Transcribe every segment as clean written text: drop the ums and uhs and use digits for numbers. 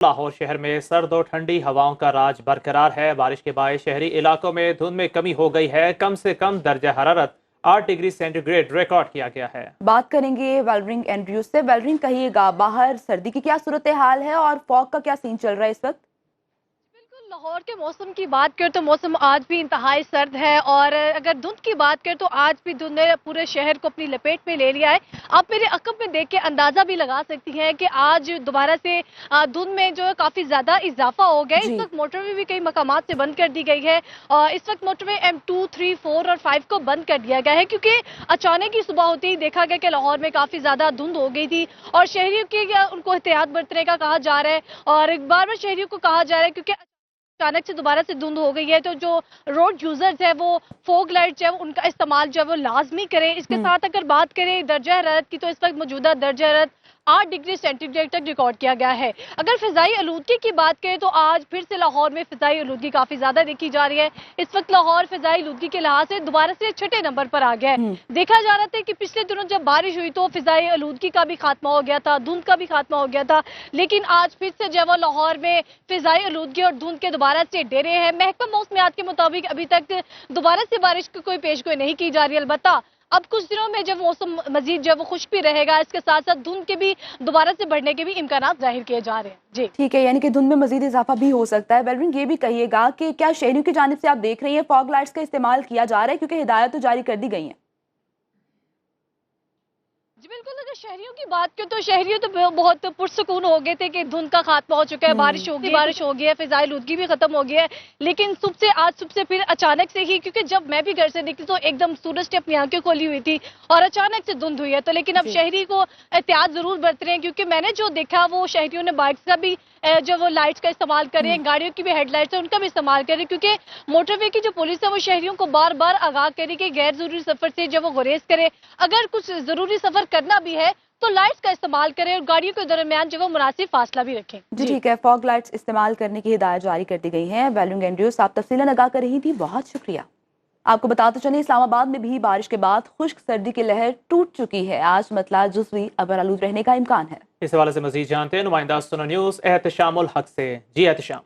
लाहौर शहर में सर्द और ठंडी हवाओं का राज बरकरार है। बारिश के बायस शहरी इलाकों में धुंध में कमी हो गई है। कम से कम दर्जा हरारत 8 डिग्री सेंटीग्रेड रिकॉर्ड किया गया है। बात करेंगे वेलरिंग एंड्रयूज से। वेलरिंग, कहिएगा बाहर सर्दी की क्या सूरत हाल है और फॉग का क्या सीन चल रहा है इस वक्त? लाहौर के मौसम की बात करें तो मौसम आज भी इंतहाई सर्द है, और अगर धुंध की बात करें तो आज भी धुंध ने पूरे शहर को अपनी लपेट में ले लिया है। आप मेरे अकब में देख के अंदाजा भी लगा सकती हैं कि आज दोबारा से धुंध में जो है काफी ज्यादा इजाफा हो गया है। इस वक्त मोटरवे भी कई मकामात से बंद कर दी गई है, और इस वक्त मोटरवे M2, 3, 4 और 5 को बंद कर दिया गया है, क्योंकि अचानक ही सुबह होते ही देखा गया कि लाहौर में काफी ज्यादा धुंध हो गई थी और शहरियों की उनको एहतियात बरतने का कहा जा रहा है। और एक बार शहरियों को कहा जा रहा है क्योंकि अचानक से दोबारा से धुंध हो गई है, तो जो रोड यूजर्स है वो फोग लाइट है उनका इस्तेमाल जो है वो लाजमी करें। इसके साथ अगर बात करें दर्जा हरारत की, तो इस वक्त मौजूदा दर्जा हरारत 8 डिग्री सेंटीग्रेड तक रिकॉर्ड किया गया है। अगर फिजाई आलूदगी की बात करें तो आज फिर से लाहौर में फिजाई आलूदगी काफी ज्यादा देखी जा रही है। इस वक्त लाहौर फिजाई आलूदगी के लिहाज से दोबारा से 6ठे नंबर पर आ गया है। देखा जा रहा था कि पिछले दिनों जब बारिश हुई तो फिजाई आलूदगी का भी खात्मा हो गया था, धुंध का भी खात्मा हो गया था, लेकिन आज फिर से जो है लाहौर में फिजाई आलूदगी और धुंध के दोबारा से डेरे हैं। महकमा मौसमियात के मुताबिक अभी तक दोबारा से बारिश की कोई पेशगोई नहीं की जा रही है। अलबत्ता अब कुछ दिनों में जब मौसम मजीद जो है वो खुश्क भी रहेगा, इसके साथ साथ धुंध के भी दोबारा से बढ़ने के भी इम्कान जाहिर किए जा रहे हैं। जी ठीक है, यानी कि धुंध में मजीद इजाफा भी हो सकता है। वेलरिंग, ये भी कहिएगा कि क्या शहरियों की जानिब से आप देख रही हैं फॉग लाइट्स का इस्तेमाल किया जा रहा है, क्योंकि हिदायत तो जारी कर दी गई है? जी बिल्कुल, अगर शहरियों की बात करें तो शहरियों तो बहुत पुरसुकून हो गए थे कि धुंध का खात्मा हो चुका है, बारिश हो गई है, फिजाई आलूदगी भी खत्म हो गया है। लेकिन आज सुबह से फिर अचानक से ही, क्योंकि जब मैं भी घर से निकली तो एकदम सूरज ने अपनी आंखें खोली हुई थी और अचानक से धुंध हुई है। तो लेकिन अब शहरी को एहतियात जरूर बरत रहे हैं, क्योंकि मैंने जो देखा वो शहरियों ने बाइक्स का भी जो वो लाइट्स का इस्तेमाल करें, गाड़ियों की भी हेडलाइट्स है उनका भी इस्तेमाल करें, क्योंकि मोटरवे की जो पुलिस है वो शहरियों को बार बार आगाह करे कि गैर जरूरी सफर से जो वो गुरेज करे। अगर कुछ जरूरी सफर करना भी है तो लाइट्स का इस्तेमाल करें और गाड़ियों के दरमियान जो वो मुनासिब फासला भी रखें। जी ठीक है, फॉग लाइट्स इस्तेमाल करने की हिदायत जारी कर दी गई है। वेलरिंग एंड्रयूज, आप तफसीलन आगाह कर रही थी, बहुत शुक्रिया। आपको बताते चलें, इस्लामाबाद में भी बारिश के बाद खुश्क सर्दी की लहर टूट चुकी है। आज मतला जुज़वी अबरालूद रहने का इम्कान है। इस हवाले से मजीद जानते हैं नुमाइंदा सुनो न्यूज़ एहतशामुल हक से। जी एहतशाम।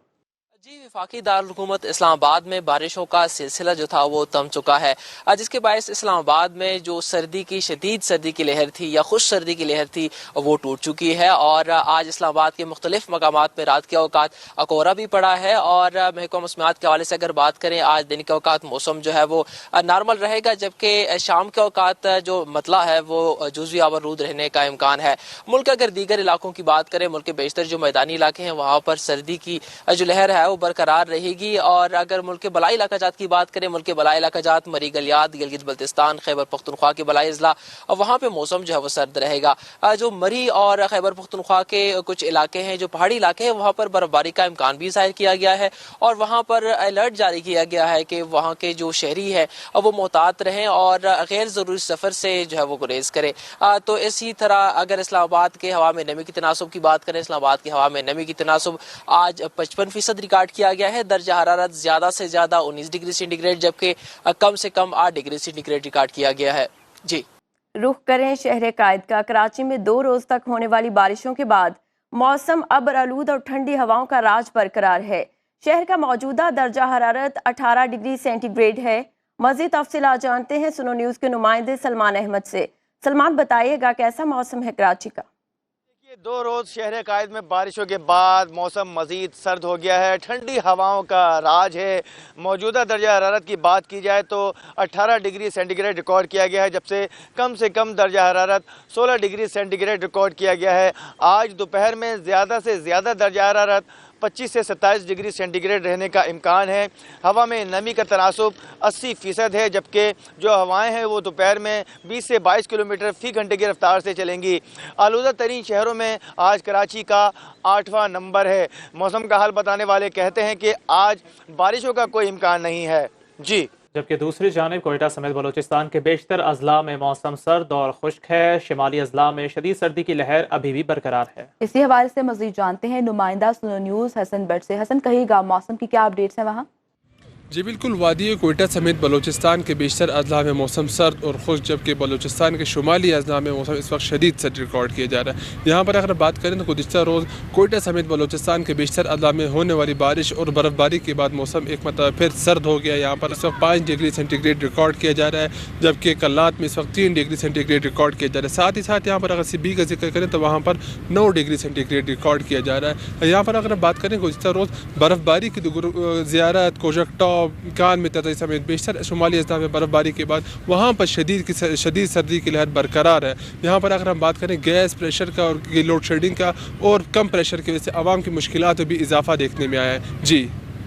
जी, वफाकी दारुल-हुकूमत इस्लामाबाद में बारिशों का सिलसिला जो था वो थम चुका है, जिसके बायस इस्लामाबाद में जो सर्दी की शदीद सर्दी की लहर थी या खुश सर्दी की लहर थी वो टूट चुकी है। और आज इस्लामाबाद के मुख्तलिफ मकामात में रात के औकात कोहरा भी पड़ा है। और महकमा मौसमियात के हवाले से अगर बात करें, आज दिन के औकात मौसम जो है वो नॉर्मल रहेगा, जबकि शाम के औकात जो मतला है वो जुज़वी आबरूद रहने का इम्कान है। मुल्क अगर दीगर इलाकों की बात करें, मुल्क के बेशतर जो मैदानी इलाके हैं वहाँ पर सर्दी की जो लहर है बरकरार रहेगी। और अगर मुल्क के बलाई इलाका जात की बात करें, मुल्क के बलाई इलाका जात मरी गलियात, गिलगित बल्तिस्तान, खैबर पख्तूनख्वा के बलाई अजला, वहाँ पे मौसम जो है वो सर्द रहेगा। जो मरी और खैबर पख्तूनख्वा के कुछ इलाके हैं, जो पहाड़ी इलाके हैं, वहाँ पर बर्फबारी का इम्कान भी जाहिर किया गया है और वहाँ पर अलर्ट जारी किया गया है कि वहाँ के जो शहरी है वो मोहतात रहें और गैर ज़रूरी सफ़र से जो है वो गुरेज करें। तो इसी तरह अगर इस्लामाबाद के हवा में नमी की तनासुब की बात करें, इस्लामाबाद की हवा में नमी की तनासुब आज 55% रिकॉर्ड किया गया है। दर्जा हरारत ज्यादा से ज्यादा 19 डिग्री सेंटीग्रेड, जबकि कम से कम 8 डिग्री सेंटीग्रेड रिकॉर्ड किया गया है। जी रुख करें शहर कायद का। कराची में 2 रोज तक होने वाली बारिशों के बाद मौसम अबरालूद और ठंडी हवाओं का राज बरकरार है। शहर का मौजूदा दर्जा हरारत 18 डिग्री सेंटीग्रेड है। मजीद तफसीलात जानते हैं सुनो न्यूज़ के नुमाइंदे सलमान अहमद से। सलमान, बताइएगा कैसा मौसम है कराची का? 2 रोज़ शहर कायद में बारिशों के बाद मौसम मज़ीद सर्द हो गया है, ठंडी हवाओं का राज है। मौजूदा दर्जा हरारत की बात की जाए तो 18 डिग्री सेंटीग्रेड रिकॉर्ड किया गया है, जब से कम दर्जा हरारत 16 डिग्री सेंटीग्रेड रिकॉर्ड किया गया है। आज दोपहर में ज़्यादा से ज़्यादा दर्जा हरारत 25 से 27 डिग्री सेंटीग्रेड रहने का इम्कान है। हवा में नमी का तनासुब 80% है, जबकि जो हवाएं हैं वो दोपहर में 20 से 22 किलोमीटर फ़ी घंटे की रफ्तार से चलेंगी। आलूदा तरीन शहरों में आज कराची का 8वां नंबर है। मौसम का हाल बताने वाले कहते हैं कि आज बारिशों का कोई इम्कान नहीं है। जी, जबकि दूसरी जानिब कोयटा समेत बलोचिस्तान के बेशतर अजला में मौसम सर्द और खुश्क है। शिमाली अजला में शदीद सर्दी की लहर अभी भी बरकरार है। इसी हवाले से मजीद जानते हैं नुमाइंदा सुनो न्यूज़ हसन बट से। हसन, कहिएगा मौसम की क्या अपडेट्स हैं वहाँ? جی بالکل، وادی کوئٹہ سمیت بلوچستان کے بیشتر اضلاع میں موسم سرد اور خشک، جبکہ بلوچستان کے شمالی اضلاع میں موسم اس وقت شدید سرد ریکارڈ کیا جا رہا ہے۔ یہاں پر اگر بات کریں تو گزشتہ روز کوئٹہ سمیت بلوچستان کے بیشتر اضلاع میں ہونے والی بارش اور برف باری کے بعد موسم ایک مرتبہ پھر سرد ہو گیا۔ یہاں پر اس وقت 5 ڈگری سینٹی گریڈ ریکارڈ کیا جا رہا ہے، جبکہ کلات میں اس وقت 3 ڈگری سینٹی گریڈ ریکارڈ کیا جا رہا ہے۔ ساتھ ہی ساتھ یہاں پر اگر سبی کا ذکر کریں تو وہاں پر 9 ڈگری سینٹی گریڈ ریکارڈ کیا جا رہا ہے۔ یہاں پر اگر بات کریں گزشتہ روز برف باری کی زیارت کوجک ٹاپ کان میں سمیت بیشتر شمالی اضلاع میں برف باری کے بعد وہاں پر شدید سردی کی لہر برقرار ہے۔ یہاں پر اگر ہم بات کریں گیس پریشر کا اور لوڈ شیڈنگ کا اور کم پریشر کی وجہ سے عوام کی مشکلات میں بھی اضافہ دیکھنے میں آیا ہے۔ جی